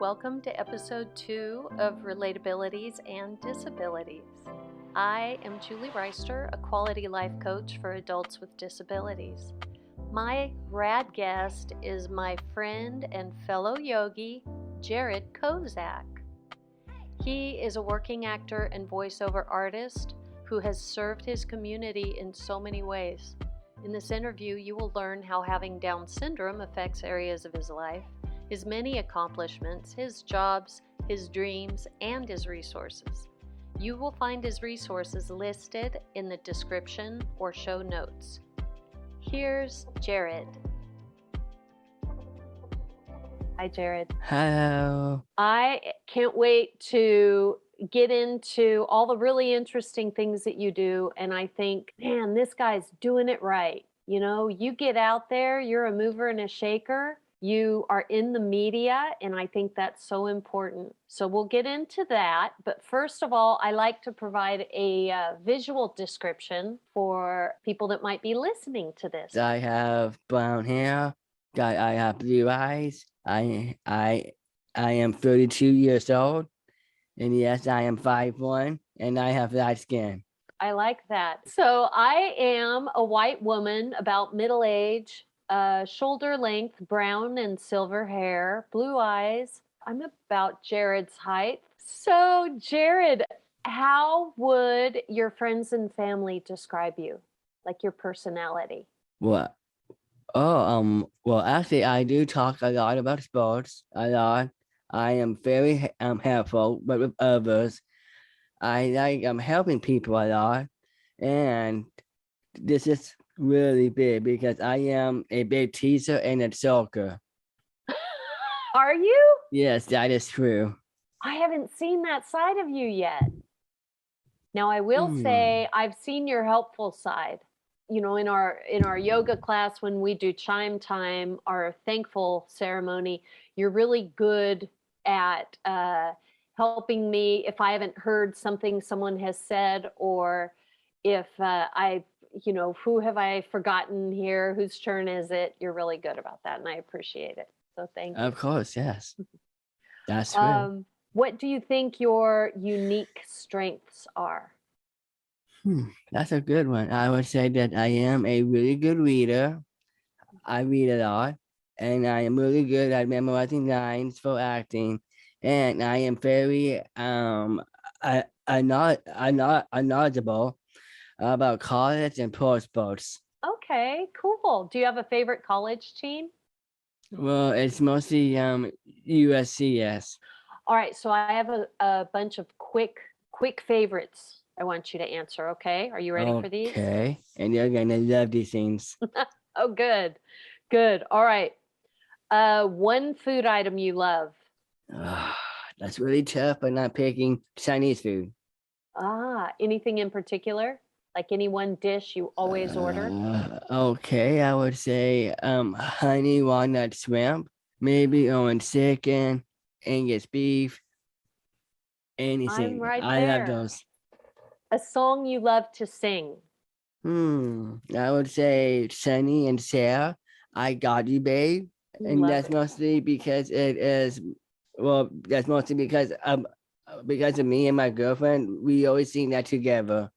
welcome to episode 2 of Relatabilities and Disabilities. I am Julie Reister, a quality life coach for adults with disabilities. My rad guest is my friend and fellow yogi, Jared Kozak. He is a working actor and voiceover artist who has served his community in so many ways. In this interview, you will learn how having Down syndrome affects areas of his life, his many accomplishments, his jobs, his dreams, and his resources. You will find his resources listed in the description or show notes. Here's Jared. Hi, Jared. Hello. I can't wait to get into all the really interesting things that you do. And I think, man, this guy's doing it right. You know, you get out there, you're a mover and a shaker. You are in the media, and I think that's so important. So we'll get into that. But first of all, I like to provide a visual description for people that might be listening to this. I have brown hair. I have blue eyes. I am 32 years old, and yes, I am 5'1", and I have light skin. I like that. So I am a white woman, about middle age, shoulder length, brown and silver hair, blue eyes. I'm about Jared's height. So Jared, how would your friends and family describe you? Like your personality? Well, well, actually, I do talk a lot about sports, a lot. I am very helpful with others. I like helping people a lot, and this is really big because I am a big teacher and a talker. Are you? Yes, that is true. I haven't seen that side of you yet. Now I will say I've seen your helpful side. You know, in our yoga class when we do chime time, our thankful ceremony, you're really good at helping me if I haven't heard something someone has said, or if who have I forgotten here? Whose turn is it? You're really good about that, and I appreciate it. So thank you. Of course, yes. That's true. What do you think your unique strengths are? That's a good one. I would say that I am a really good reader. I read a lot, and I am really good at memorizing lines for acting. And I am very knowledgeable about college and pro sports. Okay, cool. Do you have a favorite college team? Well, it's mostly USCS. All right, so I have a bunch of quick favorites I want you to answer, okay? Are you ready for these? Okay, and you're gonna love these things. Oh, good. Good. All right. One food item you love. That's really tough, but not picking Chinese food. Anything in particular? Like any one dish you always order? Okay, I would say honey walnut shrimp, maybe on chicken, Angus beef, anything. I'm right I there. love those. A song you love to sing. I would say Sunny and Cher, I Got You, Babe. And Love that's it. mostly because that's mostly because of me and my girlfriend. We always sing that together.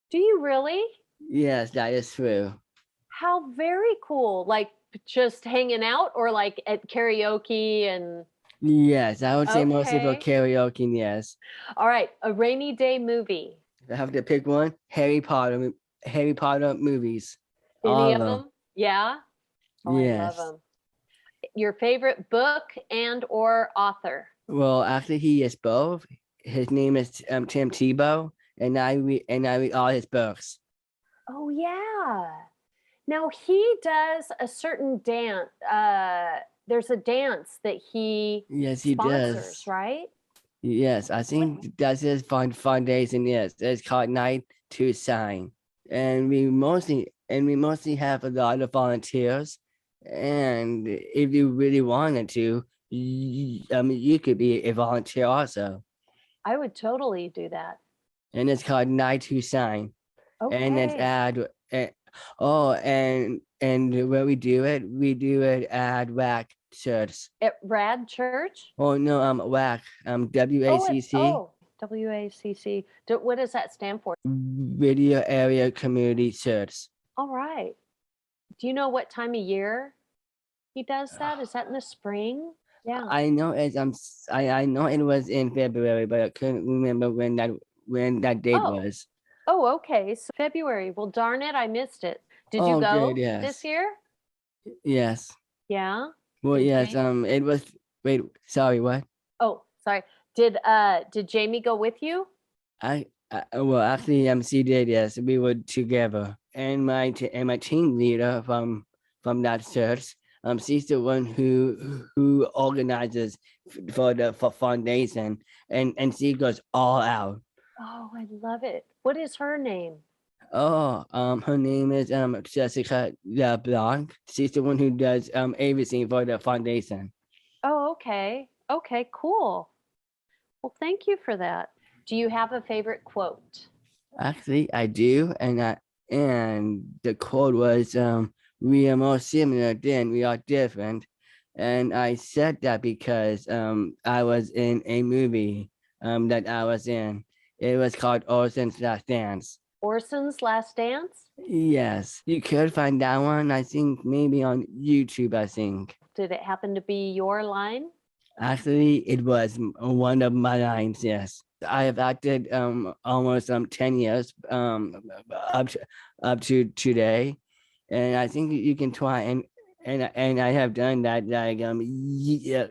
Do you really? Yes, that is true. How very cool. Like just hanging out, or like at karaoke and... Yes, I would say mostly for Okay. karaoke, yes. All right, a rainy day movie. If I have to pick one, Harry Potter movies. Any All of them? Yeah? Oh, I love Yes. them. Your favorite book and or author? Well, actually, he is both. His name is Tim Tebow, and I read all his books. Oh, yeah. Now he does a certain dance. There's a dance that he sponsors, does. right? Yes, I think that's his fun days, and yes, it's called Night to Shine. And we mostly have a lot of volunteers. And if you really wanted to, you could be a volunteer also. I would totally do that. And it's called Night to Shine. Okay. And it's and and where we do it at WAC Church. At Rad Church? Oh no, WAC, WACC, WACC. What does that stand for? Video Area Community Church. All right. Do you know what time of year he does that? Is that in the spring? Yeah. I know I know it was in February, but I couldn't remember when that date Oh. was. Oh, okay. So February. Well, darn it, I missed it. Did you Oh, go good, yes. this year? Yes. Yeah. Well, Did yes. Jamie? It was. Wait. Sorry. What? Oh, sorry. Did Jamie go with you? Well, actually, she did. Yes, we were together, and my team leader from that church. She's the one who organizes for the foundation, and she goes all out. Oh, I love it. What is her name? Oh, her name is Jessica LeBlanc. She's the one who does everything for the foundation. Oh, okay. Okay, cool. Well, thank you for that. Do you have a favorite quote? Actually, I do, and the quote was we are more similar than we are different. And I said that because I was in a movie that I was in. It was called Orson's Last Dance. Orson's Last Dance? Yes, you could find that one. I think maybe on YouTube. I think. Did it happen to be your line? Actually, it was one of my lines. Yes, I have acted almost 10 years up to today, and I think you can try and I have done that like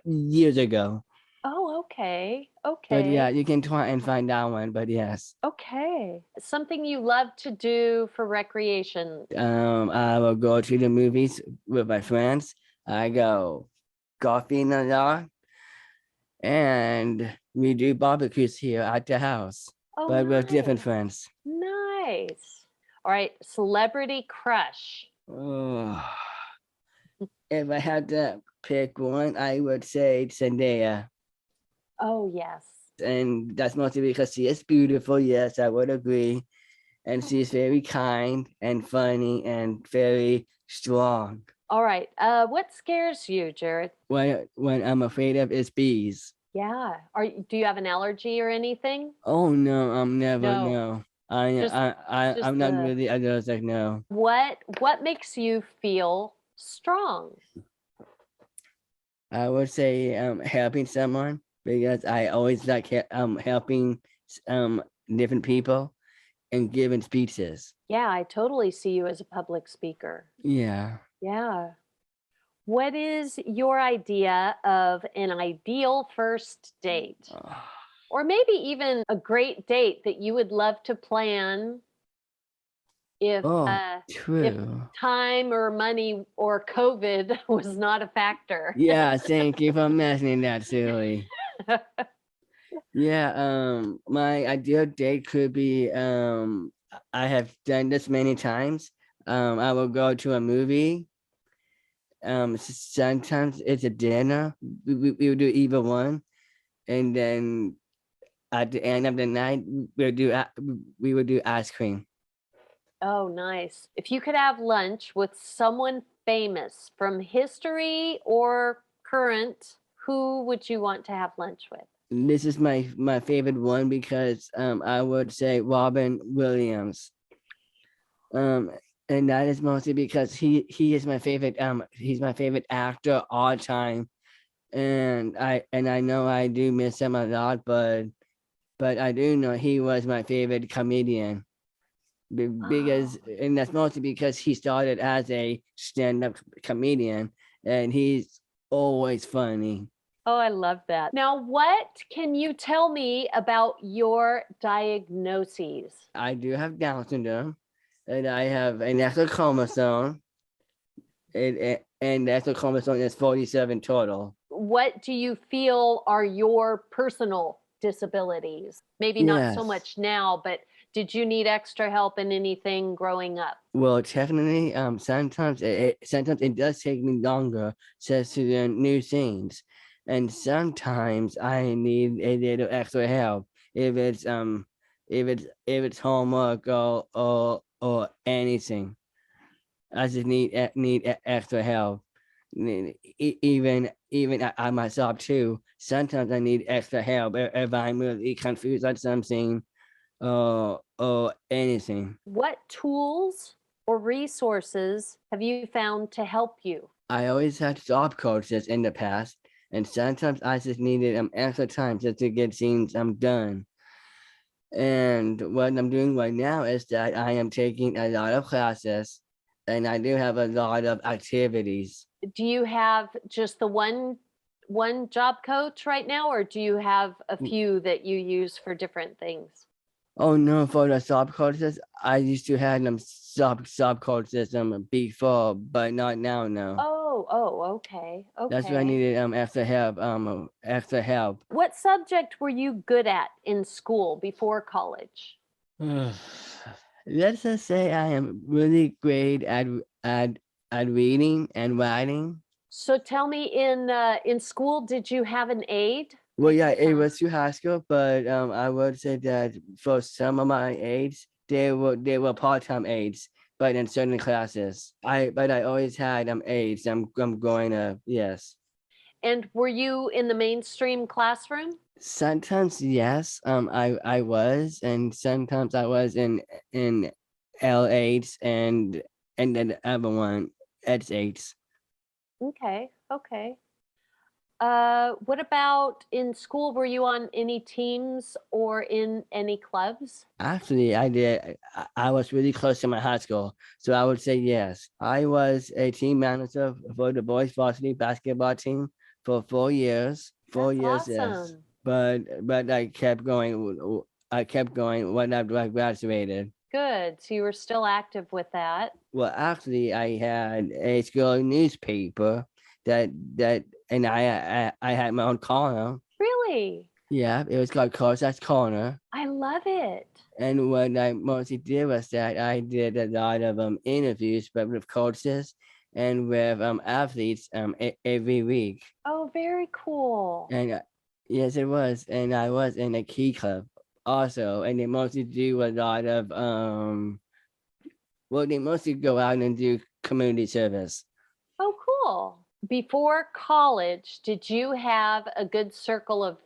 years ago. Oh, okay. But yeah, Okay. you can try and find that one. But yes, Okay. Something you love to do for recreation. I will go to the movies with my friends. I go golfing a lot. And we do barbecues here at the house, Oh, but with different nice. friends. Nice. All right. Celebrity crush. Oh, if I had to pick one, I would say Zendaya. Oh, yes. And that's mostly because she is beautiful. Yes, I would agree. And she's very kind and funny and very strong. All right. What scares you, Jared? When I'm afraid of is bees. Yeah. Do you have an allergy or anything? Oh no, I'm never No. no. Just I'm not really allergic. No. What makes you feel strong? I would say helping someone because I always like helping different people and giving speeches. Yeah, I totally see you as a public speaker. Yeah. Yeah. What is your idea of an ideal first date? Or maybe even a great date that you would love to plan if true. time or money or COVID was not a factor. Yeah, thank you for mentioning that, Silly. Yeah, my ideal date could be I have done this many times. I will go to a movie. Sometimes it's a dinner. We will do either one, and then at the end of the night, we will do ice cream. Oh, nice. If you could have lunch with someone famous from history or current, who would you want to have lunch with? This is my favorite one because I would say Robin Williams. And that is mostly because he is my favorite he's my favorite actor all time. And I know I do miss him a lot, but I do know he was my favorite comedian. Because and that's mostly because he started as a stand-up comedian and he's always funny. Oh, I love that. Now, what can you tell me about your diagnoses? I do have Down syndrome, and I have an extra chromosome, and the extra chromosome is 47 total. What do you feel are your personal disabilities? Maybe not so much now, but did you need extra help in anything growing up? Well, definitely. Sometimes it does take me longer to learn new things, and sometimes I need a little extra help if it's homework or anything. I just need extra help. Even I myself too. Sometimes I need extra help if I'm really confused on something or anything. What tools or resources have you found to help you? I always had job coaches in the past, and sometimes I just needed extra time just to get things done. And what I'm doing right now is that I am taking a lot of classes, and I do have a lot of activities. Do you have just the one job coach right now, or do you have a few that you use for different things? Oh no, for the job coaches, I used to have them job coaches before, but not now. No, Okay, that's why I okay. needed extra help. What subject were you good at in school before college? Let's just say I am really great at reading and writing. So tell me, in school, did you have an aide? Well, yeah, it was through high school, but I would say that for some of my aides, they were part-time aides, but in certain classes, I always had aides. I'm going to yes. And were you in the mainstream classroom? Sometimes yes, I was, and sometimes I was in L8s and then the other one H8s. Okay, okay. What about in school? Were you on any teams or in any clubs? Actually, I did. I was really close to my high school, so I would say yes. I was a team manager for the boys varsity basketball team for 4 years. Four That's years, yes. awesome. But I kept going. I kept going when I graduated. Good. So you were still active with that. Well, actually, I had a school newspaper and I had my own corner. Really? Yeah, it was called Cossack's Corner. I love it. And what I mostly did was that I did a lot of interviews, but with coaches and with athletes every week. Oh, very cool. And yes, it was. And I was in a key club also, and they mostly do a lot of well, they mostly go out and do community service. Oh, cool. Before college, did you have a good circle of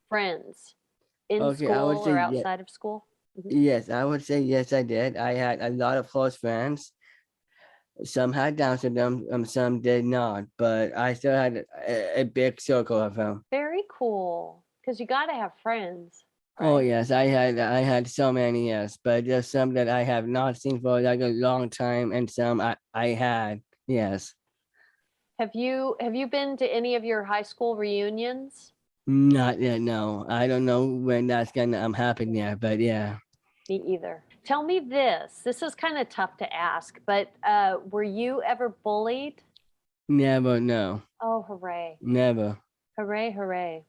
friends in Okay, I would school say or yes. outside of school? Mhm. Yes, I would say yes, I did. I had a lot of close friends. Some had Down syndrome, some did not, but I still had a big circle of them. Very cool. Because you got to have friends, Oh right? yes, I had so many, yes, but there's some that I have not seen for like a long time, and some I had, yes. Have you been to any of your high school reunions? Not yet, no. I don't know when that's gonna happen yet, but yeah. Me either. Tell me this. This is kind of tough to ask, but were you ever bullied? Never, no. Oh, hooray. Never. Hooray, hooray.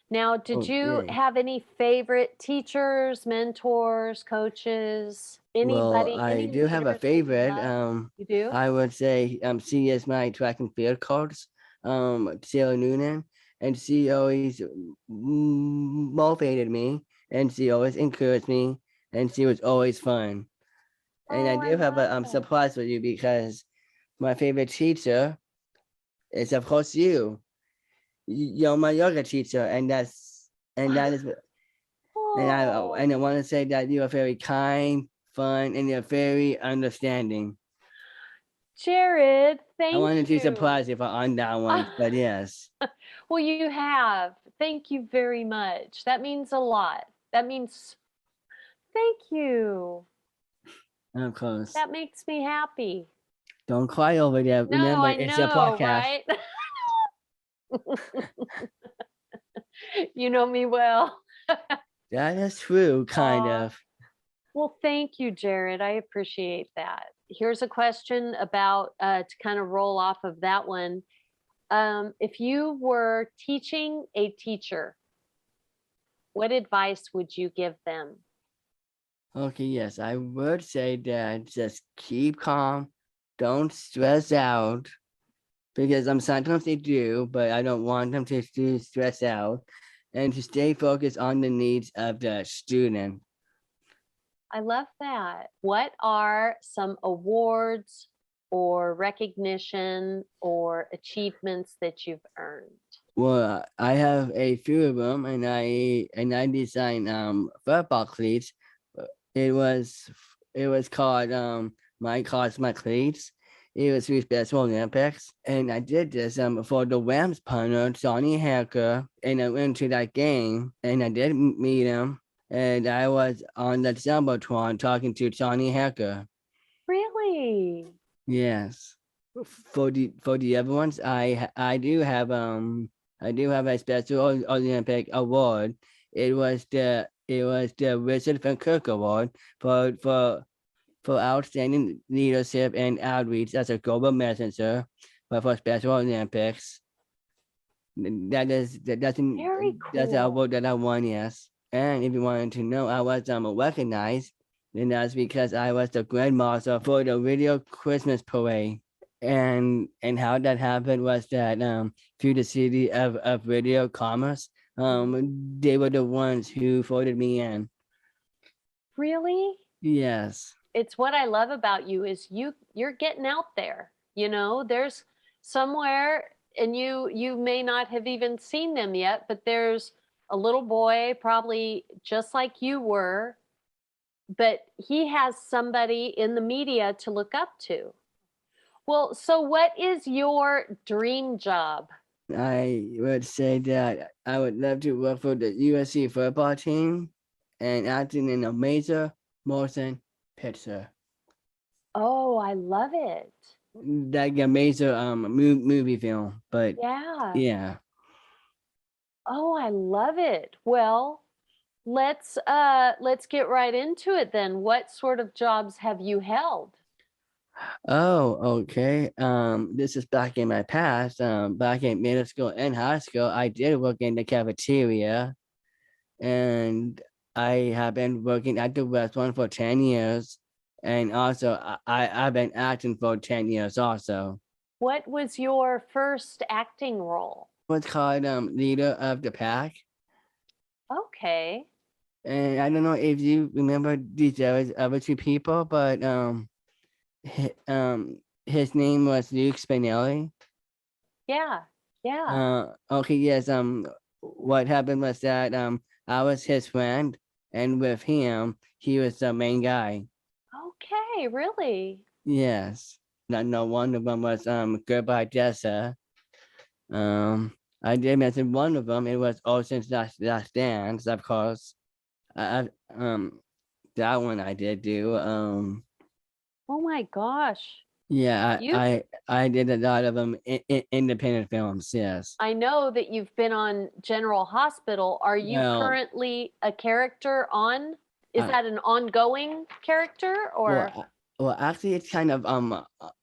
Now, did Oh, you yay. have any favorite teachers, mentors, coaches, Well, anybody, I any do have a leaders that you favorite. love? You do? I would say she is my track and field coach, Sarah Noonan, and she always motivated me, and she always encouraged me, and she was always fun. And I Oh, I do have a love that. surprise for you because my favorite teacher is of course you. You're my yoga teacher, and that is Oh, and I want to say that you are very kind, fun, and you're very understanding. Jared, I thank wanted to you. surprise you for on that one, but yes, Well, you have. Thank you very much. That means a lot. That means thank you. of course. That makes me happy. Don't cry over there. No, Remember, I it's a know, podcast. right? You know me well. That is true, kind Aw. of. Well, thank you, Jared. I appreciate that. Here's a question about to kind of roll off of that one. If you were teaching a teacher, what advice would you give them? Okay, yes, I would say that just keep calm, don't stress out, because sometimes they do, but I don't want them to stress out, and to stay focused on the needs of the student. I love that. What are some awards or recognition or achievements that you've earned? Well, I have a few of them, and I designed football cleats. Uh, It was it was called my cause my cleats. It was for Special Olympics, and I did this for the Rams punter Johnny Hacker, and I went to that game, and I did meet him, and I was on the jumbotron talking to Johnny Hacker. Really? Yes. For the other ones, I do have a special Olympic award. It was the Richard Van Kirk Award for outstanding leadership and outreach as a global messenger, but for Special Olympics. Very That's the cool. award that I won. Yes, and if you wanted to know, I was recognized, and that's because I was the grand marshal for the video Christmas parade. And how that happened was that through the city of radio commerce, they were the ones who voted me in. Really? Yes. It's what I love about you is you're getting out there. There's somewhere, and you may not have even seen them yet, but there's a little boy probably just like you were, but he has somebody in the media to look up to. Well, so what is your dream job? I would say that I would love to work for the USC football team and acting in a major motion picture. Oh, I love it. Like a major movie film. But Yeah. yeah. Oh, I love it. Well, let's get right into it then. What sort of jobs have you held? Oh, okay. This is back in my past. Back in middle school and high school, I did work in the cafeteria, and I have been working at the restaurant for 10 years. And also, I've been acting for 10 years also. What was your first acting role? What's called leader of the pack. Okay. And I don't know if you remember these other two people, but his name was Luke Spinelli. Yeah. Yeah. Okay, yes. What happened was that I was his friend, and with him, he was the main guy. Okay, really? Yes. No one of them was Goodbye Jessa. Um, I did mention one of them. It was Ocean's Last Dance, of course. That one I did do. Oh my gosh. Yeah, You I did a lot of them independent films. Yes. I know that you've been on General Hospital. Are you Well, currently a character on? Is I that an ongoing character well, or? actually, it's kind of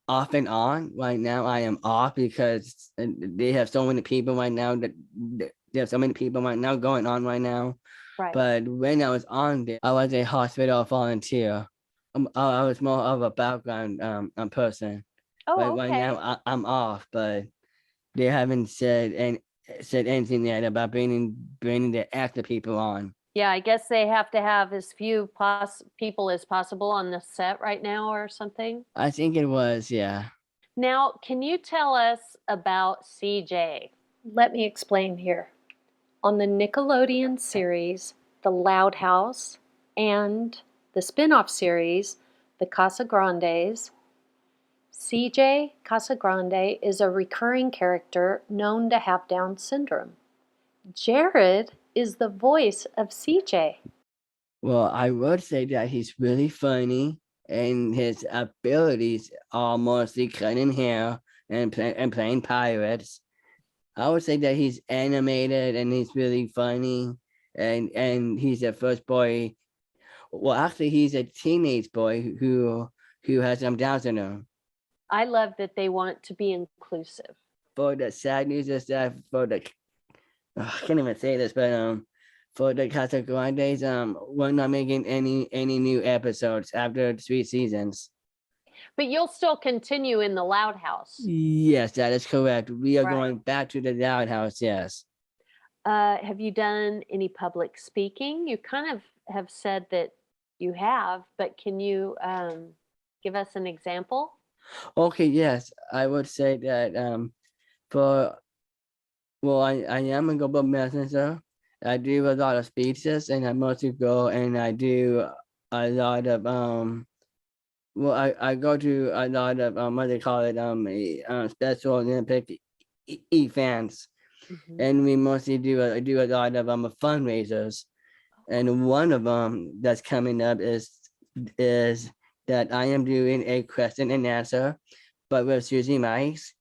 off and on. Right now, I am off because they have so many people right now that there's so many people right now going on right now. Right. But when I was on there, I was a hospital volunteer. I was more of a background person. But Oh, right now, okay. I'm off. But they haven't said anything yet about bringing the actor people on. Yeah, I guess they have to have as few people as possible on the set right now or something. I think it was, yeah. Now, can you tell us about CJ? Let me explain here. On the Nickelodeon series, The Loud House, and the spin-off series, The Casagrandes, CJ Casagrande is a recurring character known to have Down syndrome. Jared is the voice of CJ. Well, I would say that he's really funny, and his abilities are mostly cutting hair and playing pirates. I would say that he's animated and he's really funny, and he's the first boy. Well, actually, he's a teenage boy who has some Down syndrome. I love that they want to be inclusive. For the sad news is that I can't even say this, but for the Casa Grandes, we're not making any new episodes after 3 seasons. But you'll still continue in the Loud House. Yes, that is correct. We are Right. going back to the Loud House. Yes. Have you done any public speaking? You kind of have said that you have, but can you give us an example? Okay, yes, I would say that for well, I am a global messenger. I do a lot of speeches, and I mostly go and I do a lot of well, I go to a lot of what they call it special Olympic events, Mhm. and we mostly do a lot of fundraisers. And one of them that's coming up is that I am doing a question and answer, but with Susie Mice,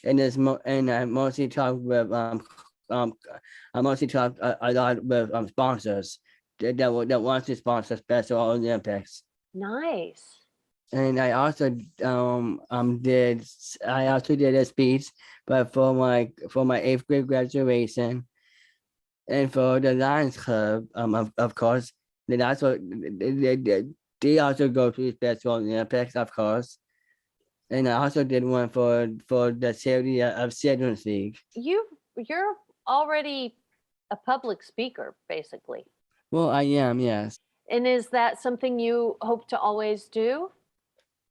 and and I mostly talk with um I mostly talk a lot with sponsors that wants to sponsor Special Olympics. Nice. And I also did a speech, but for my eighth grade graduation, and for the Lions Club, of course, then also they also go to Special Olympics, of course. And I also did one for the charity of Children's League. You're already a public speaker, basically. Well, I am, yes. And is that something you hope to always do?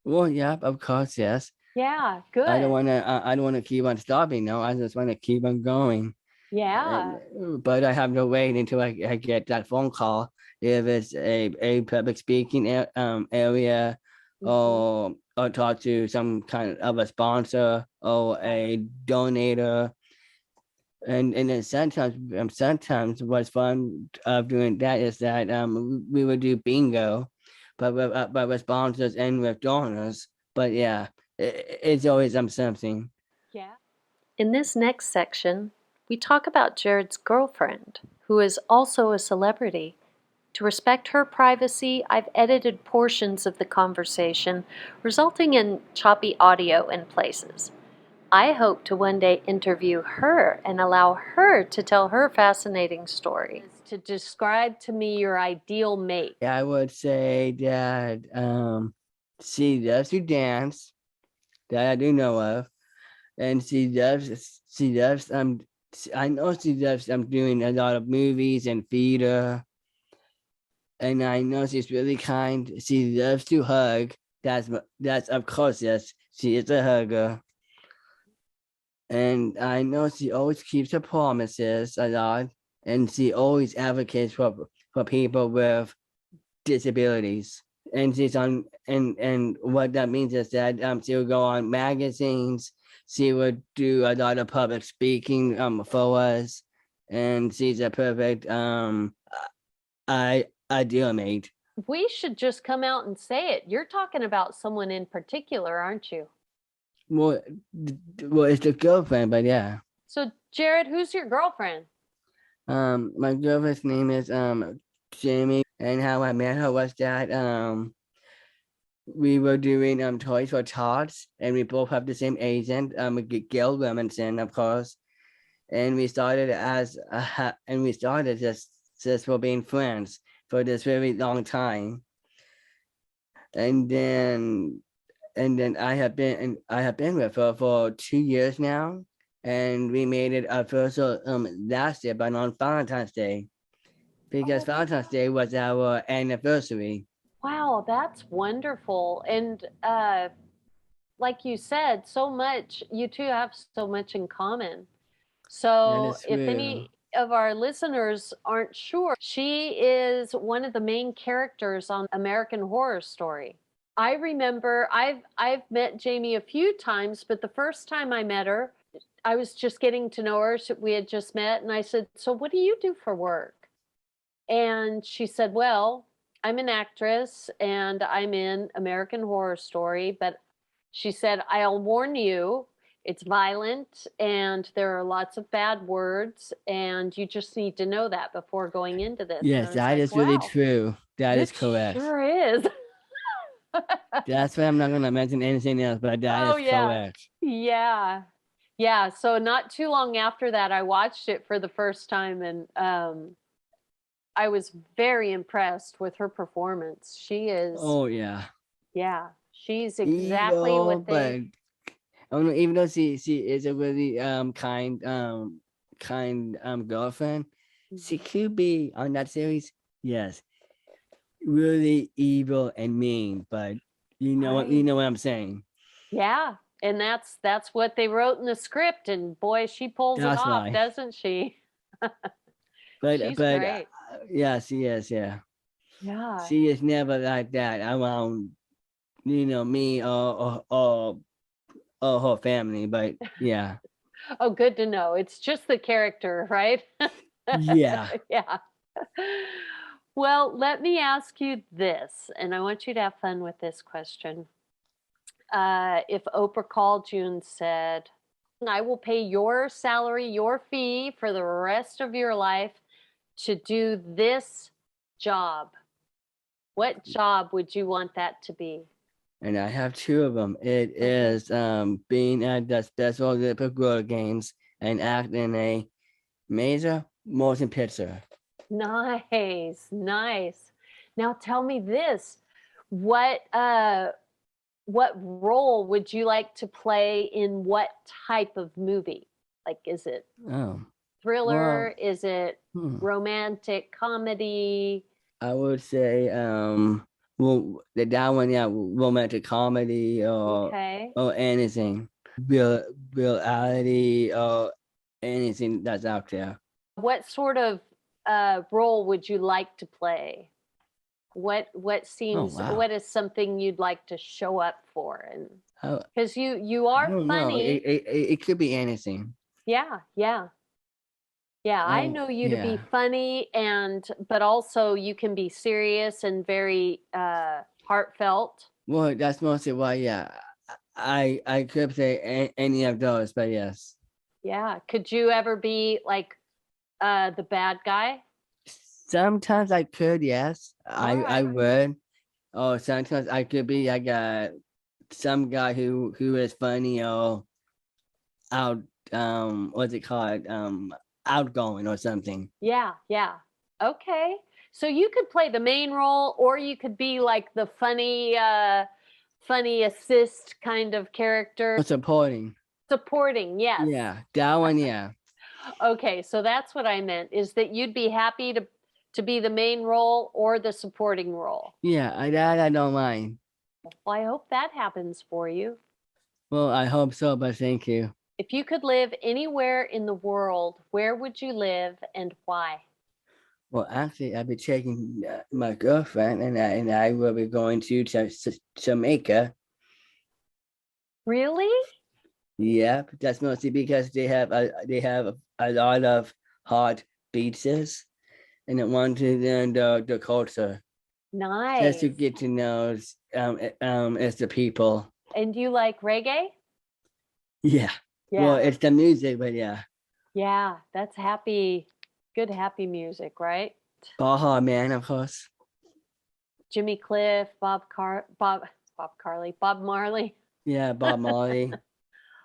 Well, yeah, of course, yes. Yeah, I don't good. want to. I don't want to keep on stopping. No, I just want to keep on going. Yeah. But I have to wait until I get that phone call if it's a public speaking area, Mhm. or talk to some kind of a sponsor or Right. a donator. And then sometimes what's fun of doing that is that we would do bingo, but with sponsors and with donors. But yeah, it's always something. Yeah. In this next section, we talk about Jared's girlfriend, who is also a celebrity. To respect her privacy, I've edited portions of the conversation, resulting in choppy audio in places. I hope to one day interview her and allow her to tell her fascinating story. To describe to me your ideal mate. I would say that she loves to dance, that I do know of, and she loves I know she loves doing a lot of movies and theater, and I know she's really kind. She loves to hug. That's of course, yes, she is a hugger, and I know she always keeps her promises a lot, and she always advocates for people with disabilities. And she's on and what that means is that she will go on magazines. She would do a lot of public speaking for us, and she's a perfect ideal mate. We should just come out and say it. You're talking about someone in particular, aren't you? Well, well, it's the girlfriend, but yeah. So, Jared, who's your girlfriend? My girlfriend's name is Jamie, and how I met her was that we were doing Toys for Tots, and we both have the same agent, Gail Williamson, of course. And we started and we started just for being friends for this very long time. And then I have been with her for 2 years now, and we made it official last year, but on Valentine's Day, because Oh, Valentine's Day was our anniversary. wow, that's wonderful. And like you said, so much, you two have so much in common. That So, is if true. any of our listeners aren't sure, she is one of the main characters on American Horror Story. I remember I've met Jamie a few times, but the first time I met her, I was just getting to know her. We had just met, and I said, "So, what do you do for work?" And she said, "Well, I'm an actress and I'm in American Horror Story, but," she said, "I'll warn you, it's violent and there are lots of bad words, and you just need to know that before going into this." And I Yes, was that like, is really wow, true. That is it correct. sure is. That's why I'm not gonna mention anything else, but that Oh, is yeah. correct. Yeah. Yeah. So, not too long after that, I watched it for the first time, and I was very impressed with her performance. She is, Oh yeah. yeah, she's exactly Evil, what but they. oh no, even though she is a really kind girlfriend, she Mhm. could be on that series. Yes, really evil and mean, but you Right. know what I'm saying. Yeah. And that's what they wrote in the script. And boy, she pulls it That's off, why. doesn't she? But She's great. yeah, she is. Yeah, Yeah. she is never like that around me or her family. But yeah, Oh, good to know. It's just the character, right? yeah. Yeah. Well, let me ask you this, and I want you to have fun with this question. If Oprah called you and said, I will pay your salary, your fee for the rest of your life to do this job, what job would you want that to be? And I have two of them. It Okay. is being at the Special Olympic World Games and act in a major motion picture. Nice, nice. Now tell me this. What uh what role would you like to play in what type of movie? Like, is it Oh, thriller? well, Is it hmm. romantic comedy? I would say well that one, yeah, romantic comedy Okay. or anything. Real reality or anything that's out there. What sort of role would you like to play? Oh wow. What is something you'd like to show up for? And I, because you I are don't know. funny. It could be anything. Yeah, yeah. Yeah, I know you to be Yeah. funny, and but also you can be serious and very heartfelt. Well, that's mostly why. Yeah, I could say any of those, but yes. Yeah. Could you ever be like the bad guy? Sometimes I could, yes, All I right. would. Or sometimes I could be like some guy who is funny or out what's it called outgoing or something. Yeah, yeah. Okay. So you could play the main role, or you could be like the funny assist kind of character. Or supporting. Supporting, yes. Yeah, that one. Yeah, Okay, so that's what I meant, is that you'd be happy to be the main role or the supporting role. yeah. That I don't mind. Well, I hope that happens for you. Well, I hope so, but thank you. If you could live anywhere in the world, where would you live and why? Well, actually, I'll be taking my girlfriend, and I will be going to Jamaica. Really? Yep, that's mostly because they have a lot of hot beaches, and I want to learn the culture just to Nice. get to know as the people. And you like reggae? Yeah, well, Yeah. it's the music, but yeah, Yeah, that's happy, good happy music, right? Baja Man, of course. Jimmy Cliff, Bob Carly, Bob Marley. Yeah, Bob Marley.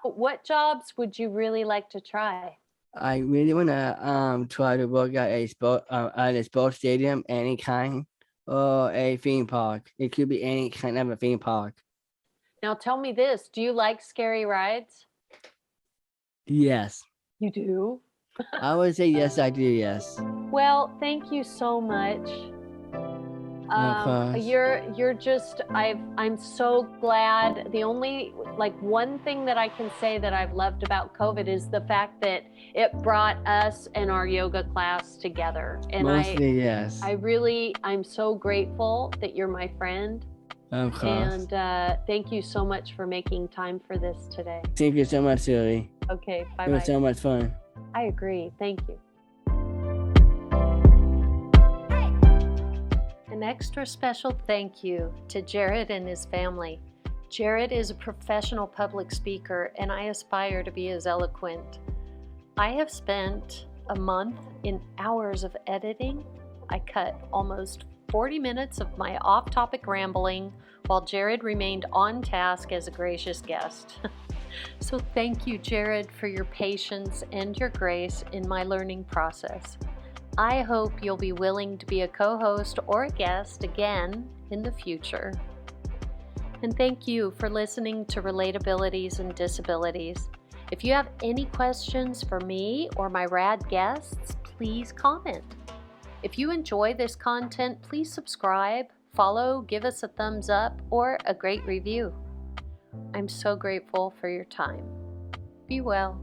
What jobs would you really like to try? I really wanna try to work at a sports stadium, any kind, or a theme park. It could be any kind of a theme park. Now tell me this, do you like scary rides? Yes, You do? I would say yes. I do. Yes, Well, thank you so much. of course. You're just I'm so glad. The only like one thing that I can say that I've loved about COVID is the fact that it brought us and our yoga class together. And Mostly yes, I'm so grateful that you're my friend. of course. And thank you so much for making time for this today. Thank you so much, Julie. Okay, bye It was bye. so much fun. I agree. Thank you. An extra special thank you to Jared and his family. Jared is a professional public speaker, and I aspire to be as eloquent. I have spent a month in hours of editing. I cut almost 40 minutes of my off-topic rambling while Jared remained on task as a gracious guest. So thank you, Jared, for your patience and your grace in my learning process. I hope you'll be willing to be a co-host or a guest again in the future. And thank you for listening to Relatabilities and Disabilities. If you have any questions for me or my rad guests, please comment. If you enjoy this content, please subscribe, follow, give us a thumbs up, or a great review. I'm so grateful for your time. Be well.